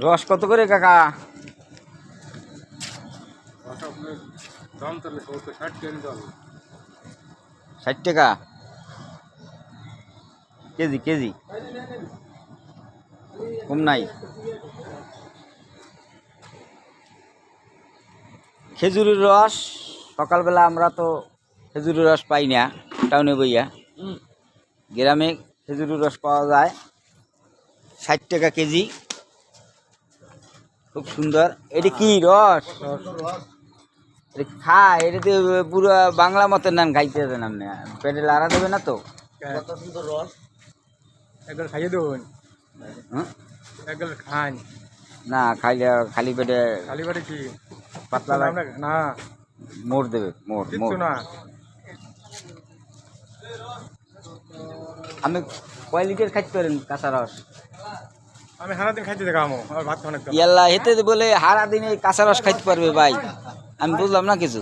রস কত করে কাকা? দাম তাহলে 60 টাকা কেজি। কেজি কম নাই? খেজুরের রস সকালবেলা আমরা তো খেজুরের রস পাই না টাউনে বইয়া, গ্রামে খেজুরের রস পাওয়া যায় 60 টাকা কেজি, খুব সুন্দর। এটা কি রস? খায় এটাতে পুরো বাংলা মতের নান খাইতে দেন আপনি, পেটে লাড়া দেবে না তো? কত সুন্দর রস, একবার খাইয়ে দেবেন। একবার খান না খাইলে খালি পেটে খালি পেটে কি পাতলা না মোড় দেবে, মোড় মোড়। না। আপনি কয় লিটার খাইতে পারেন কাঁচা রস? আমি সারাদিন খাইতে দেখামো, আমার ভাত অনেক। ইয়াল্লা হেতে বলে হারা দিন এই কাঁচা রস খাইতে পারবে ভাই? আমি বুঝলাম না কিছু।